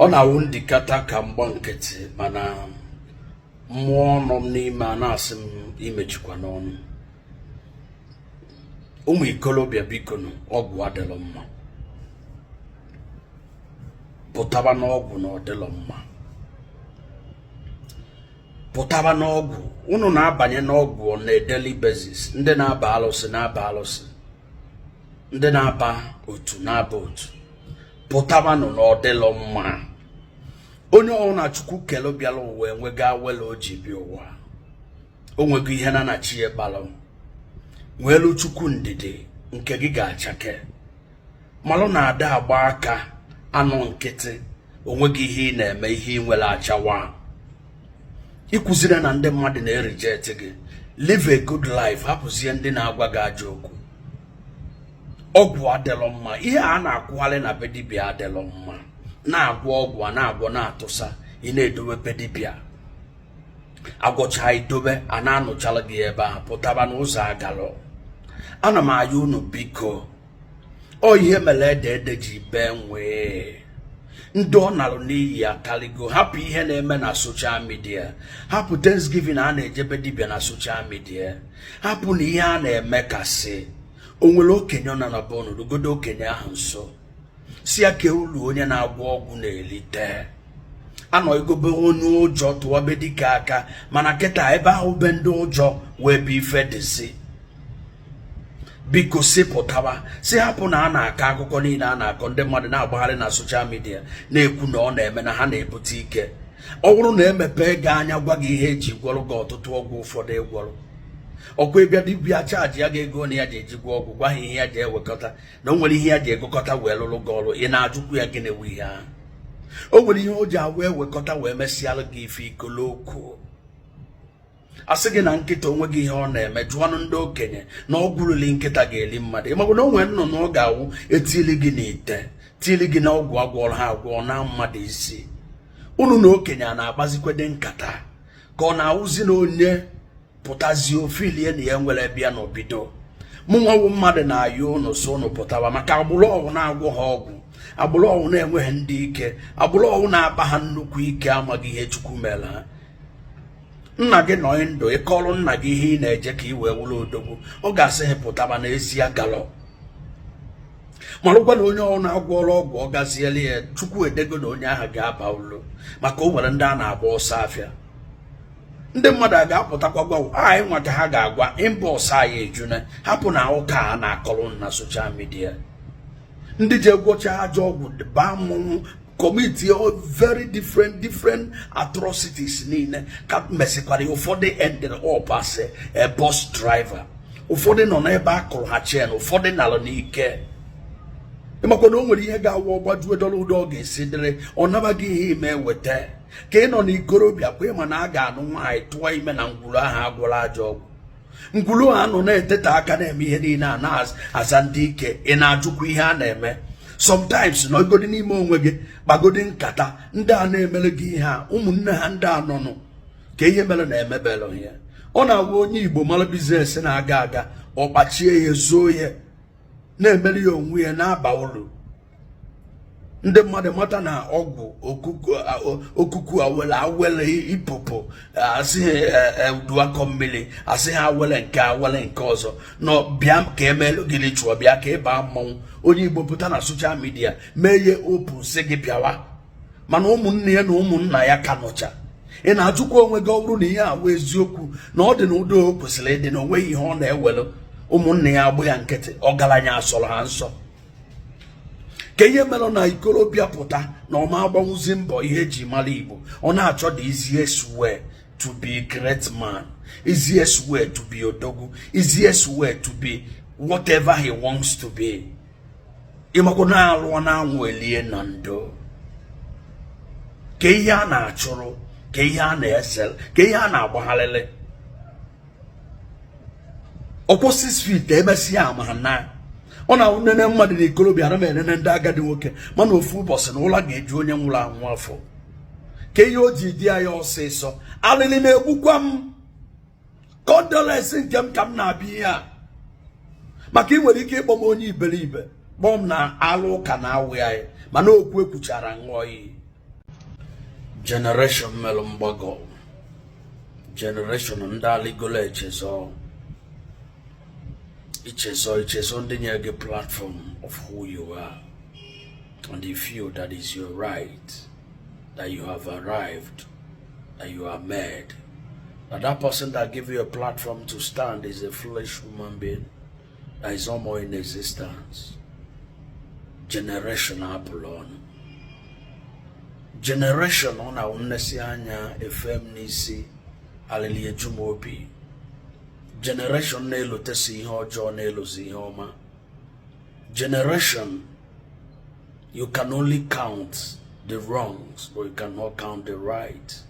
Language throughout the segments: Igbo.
Ona wundi kata kamba nketi mana mmụọ nọ m n'ime a na-asị m imechikwa n'ọnụ. Ụmụ ikolobịa biko nụ, ọgwụ adịlọ mma. Pụtaba n'ọgwụ na ọdịlọ mma. Pụtaba n'ọgwụ, unu na-abanye n'ọgwụ on a daily basis. Ndị na-aba alụsị na-aba alụsị. Ndị na-aba otu na-aba otu. Pụtaba nụ na ọdịlọ mma. Onye ọna Chukwu kelo bịala ụwa enwega wele o ji bịa ụwa. O nwego ihe na na chi ebalo. Nwelu Chukwu ndidi nke gị ga-achake. Malụ na-ada agba aka anụ nkịtị. Onwego ihe ị na-eme, ihe ị nwere achawa. Ikwuzire na ndị mmadụ na-ereject gị. Live a good life. Hapụzie ndị na-agwa gị ajọ okwu. Ọgwụ adịlọ mma. Ihe a na-akwụghalị na be dibịa adịlọ mma. Na-agwọ ọgwụ a na-agwọ na-atụsa, ị na-edobe pedipịa. Agwọcha idobe a na-anụchala gị ebe a pụtaba n'ụzọ agalọ. Ana m ayọ unu biko, ọ ihe mere ede ji bee nwee. Ndị ọ nalụ n'iyi akaligo, hapụ ihe na-eme na social media. Hapụ Thanksgiving a na-ejebe dibịa na social media. Hapụ na ihe a na-eme kasị. O nwere okenye ọ na na be unu, rugodo okenye ahụ nso. Si ya ke ulu onye na-agwọ ọgwụ na-elite. Anọ igobe onye ụjọ tụwa be dike aka, mana kịta ebe ahụ be ndị ụjọ wee bụ ife dịsị. Biko si pụtaba, si hapụ na a na-akọ akụkọ niile a na-akọ ndị mmadụ na-agbagharị na soshal midia na-ekwu na ọ na-eme na ha na-ebute ike. Ọ bụrụ na emepe gị anya gwa gị ihe eji gwọrọ gị ọtụtụ ọgwụ ụfọdụ ịgwọrọ. Ọkwa ịbịa dibịa chaji ya ga-ego na ya ji ejigwa ọgwụ, gwa ha ihe ya ji ewekọta na o nwere ihe ya ji egokọta wee lụrụ gị ọrụ. Ị na-ajụkwu ya gị na-ewu ihe ahụ. O nwere ihe o ji awụ ewekọta wee mesịalụ gị ife ikolokwu. Asị gị na nkịta onwe gị ihe ọ na-eme, jụọnụ ndị okenye na ọ gwụrụli nkịta ga-eli mmadụ. Ịmagụ na o nwere nnụnụ ọ ga-awụ etili gị n'ite, tili gị na ọgwụ agwọrọ ha agwọ na mmadụ isi. Unu na okenye a na-agbazikwede nkata ka ọ na-awụzi na onye pụtazi ofilie na ya nwere bịa n'obido. Mụ nwawu mmadụ na-ayọ unu so unu pụtawa maka agbụrụ ọwụ na-agwọ ha ọgwụ, agbụrụ ọwụ na-enweghị ndị ike, agbụrụ ọwụ na-aba ha nnukwu ike amaghị ihe Chukwu mere ha. Nna gị nọ ndụ, ịkọrọ nna gị ihe ị na-eje ka ị wee wụrụ odogwu, ọ ga-asị ha pụtaba n'ezi ya galọ. Malụkwa na onye ọwụ na-agwọrọ ọgwụ ọ gaziela ya, Chukwu edego na onye ahụ ga-aba ụlọ maka o nwere ndị a na-agba ọsọ afịa. Ndị mmadụ a ga-apụtakwa gwa anyị nwa ka ha ga-agwa inbox anyị ejune, hapụ na ụka a na-akọrọ na social media. Ndị ji egwocha ajọ ọgwụ baa mmọnwụ committee of very different atrocities niile ka mesikwara. Ụfọdụ ended up as a bus driver, ụfọdụ nọ n'ebe a kụrụ ha chen, ụfọdụ nalụ n'ike. Ịmakwa na o nwere ihe ga-awụ ọgbajuo dọrọ ụdọ ọ ga-esi dịrị ọ nabaghị ihe ime weta ka ị nọ n'ikorobịa kwa ịma na a ga-anụ nwaanyị tụọ ime na ngwuru ahụ agwụrụ ajọ ọgwụ. Ngwuru ahụ nọ na-eteta aka na-eme ihe niile a na-aza ndị ike. Ị na-ajụkwa ihe a na-eme. Sometimes nọgodi n'ime onwe gị gbagodi nkata ndị a na-emere gị ihe a, ụmụnne ha ndị a nọnụ ka ihe mere na-emebelụ ya. Ọ na-agwa onye Igbo mara biznes na-aga aga, ọ kpachie ya zoo ya na-emere ya onwe ya na-aba uru. Ndị mmadụ mata na ọgwụ okuku awele ipopo asị uduakọ mmiri, asị ha awele nke ọzọ nọ bịa ka emelụ gị chụọ bịa ka ịba mmanwụ. Onye Igbo pụta na soshal midia mee ihe opu sị gị bịawa, mana ụmụnne ya na ụmụnna ya ka nọcha. Ị na-ajụkwa onwe gị ọ bụrụ na ihe awụ eziokwu na ọ dị na ụdọ o kwesịrị ịdị na onweghị ihe ọ na-ewelụ, ụmụnne ya agbụ ya nkịtị, ọgaranya asọrọ ha nsọ. Ka ihe mere na ikorobịa pụta na ọma agbanwuzi mbọ ihe eji mara Igbo, ọ na-achọ the easiest way to be a great man, easiest way to be odogwu, easiest way to be whatever he wants to be. Ịmakwa na-alụọ na-anwụ elie na ndo. Ka ihe a na-achụrụ, ka ihe a na-esel, ka ihe a na-agbagharịrị. Ọkwọ 6 feet emesịa ama ha na ọ na nene mmadụ na ikorobịa na enene ndị agadi nwoke, mana ofu ụbọchị na ụla ga-eju onye nwụrụ anwụ afọ. Ka ihe o ji dị ya ọsịsọ, alịlị na-egbukwa m. Condolence nke m ka m na-abịa ihe a maka ị nwere ike ịkpọ m onye iberibe, kpọọ m na alụ ụka na awụ ya, mana okwu ekwuchara ṅụọ iyi. generation melumbago, generation ndaligole ichezo the platform of who you are, and you feel that is your right, that you have arrived, that you are made, that person that give you a platform to stand is a foolish human being that is no more in existence. Generation apolon. Generation on a unesianya efem nisi alili ejumobi. Generation nelo tesi ho jo nelo zihoma. Generation, you can only count the wrongs, but you cannot count the right.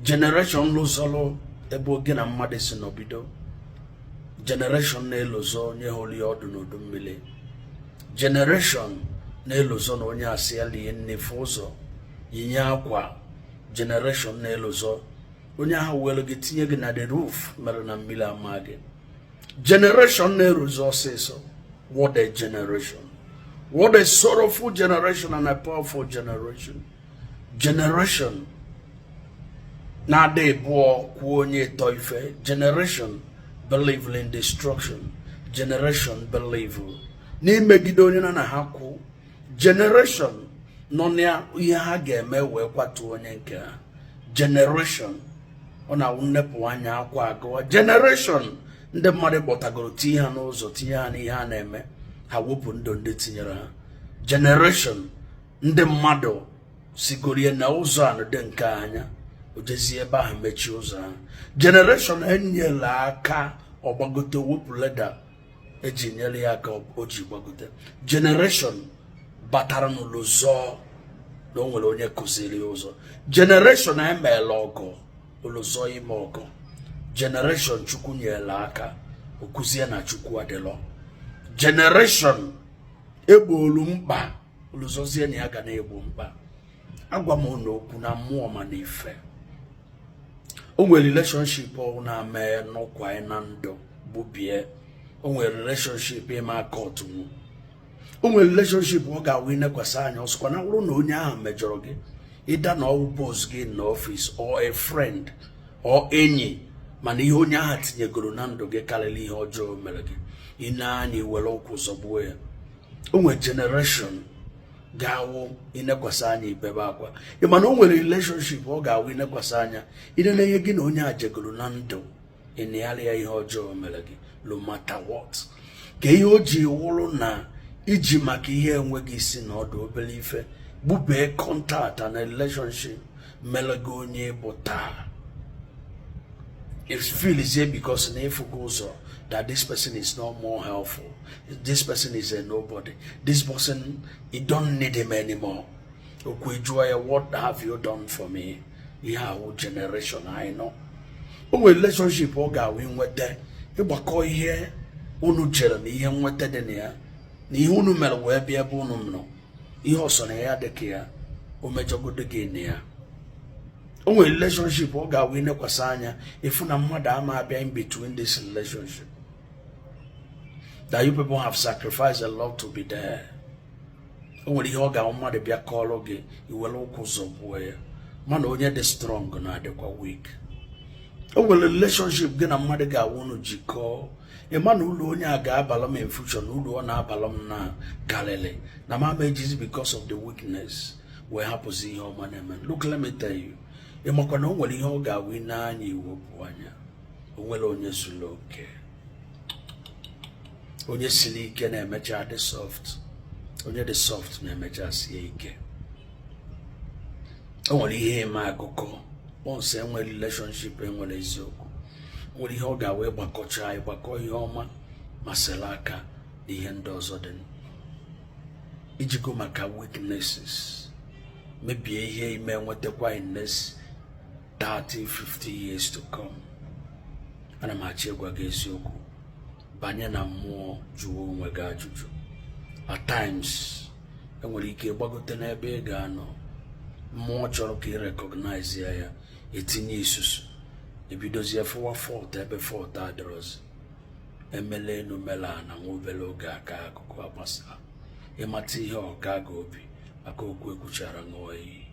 Generation lozolo ebo gina madesi nobido. Generation nelozo nye holi odu n'odumile. Generation nelozo na onye asiali nnefozo yinyakwa. Generation nelozo onye ha welo gitinye gị na the roof mere na mmiri amage. Generation nelozo seso. What a generation. What a sorrowful generation and a powerful generation. Generation na de bo kuonye toife. Generation believe in destruction. Generation believe ni megidoni na haku. Generation nonia ya game we kwatu onye nke. Generation ona unepu anya akwa agawa. Generation ndị mmadụ bọtagoro tinye ha n'ụzọ tinye ha n'ihe a na-eme ha wepụ ndụ ndị tinyere ha. Generation ndị mmadụ sigorie na ụzọ a dị nke anya ojezi ebe ahụ mechi ụzọ ha. Generation enyela aka ọgbagote wepụ leda eji nyere ya aka o ji gbagote. Generation batara n'ụlọzọ na o nwere onye kụziri ụzọ. Generation emeela ọgọ ụlọzọ ime ọgọ. Generation chukwu nyela aka okuzie na chukwu adịlọ. Generation egbolu mkpa ụlọzọzie na ya ga na-egbu mkpa. Agwa m n'okwu na mmụọ ma n'ife. O nwere relationship ọ na-ame n'ọkwa na ndụ bubie. O nwere relationship ịma aka ọtụnụ. O nwere relationship ọ ga-awụ inekwasa anya ọsọkwa na wụrụ na onye ahụ mejọrọ gị ịda na ọwụ boss gị na office or a friend or enyi mana ihe onye ahụ tinyegoro na ndụ gị karịrị ihe ọjọọ mere gị ine anya iwere ụkwụ zọgbuo ya. O nwere generation ga-awụ inekwasa anya ibebe akwa. Mana o nwere relationship ọ ga-awụ inekwasa anya ine na ihe gị na onye a jegoro na ndụ ịnịgharị ya ihe ọjọọ mere gị no matter what. Ka ihe o ji wụrụ na iji maka ihe enweghị isi na ọdụ obere ife bubee contact and relationship mere gị onye bụ taa. It feels here because that this person is no more helpful. This person is a nobody. This person, you don't need him anymore. What have you done for me? Yeah, generation I know. Relationship oga win with that. You bako here, unu chere ni ihe nwete dị na ya. Ni ihe unu mere wee bịa ebe unu nọ. Ihe ọsọ na ya dịka ya, o mejọgodo gị na ya. O nwere relationship ọ ga-awụ inekwasa anya ifu na mmadụ ama abịa in between this relationship. That you people have sacrificed a lot to be there. O nwere ihe ọ ga-awụ mmadụ bịa kọrọ gị iwere ụkwụ zọgbuo ya. Mana onye dị strong na adịkwa weak. O nwere relationship gị na mmadụ ga-awụ unu jikọọ. Ịmana ụlọ onye a ga-abala m in future na ụlọ ọ na-abala m na Galilee. Na mama ejizi because of the weakness wee hapụzi ihe ọma na-eme. Look, let me tell you. Ịmakwa na o nwere ihe ọ ga-awụ n'anya iwepụ anya. O nwere onye zuru oke. Onye siri ike na-emecha dị soft. Onye dị soft na-emecha sie ike. O nwere ihe ịma akụkọ. Once enwere relationship enwere eziokwu. O nwere ihe ọ ga-awụ ịgbakọcha ịgbakọ ihe ọma masịrị aka na ihe ndị ọzọ dị. Ijigo maka weaknesses. Mebie ihe ime nwetakwa in next 30-50 years to come. Ana m achị gwa gị eziokwu. Banye na mmụọ jụọ onwe gị ajụjụ. At times, enwere ike gbagote n'ebe ị ga-anọ. Mmụọ chọrọ ka ị recognize ya, etinye isusu. Ebidozie fụwa fault ebe fault adịrọzi. Emele enu mele ana nwobele oge aka akụkụ agbasa. Ịmata ihe ọka ga obi maka okwu ekwuchara n'oyi.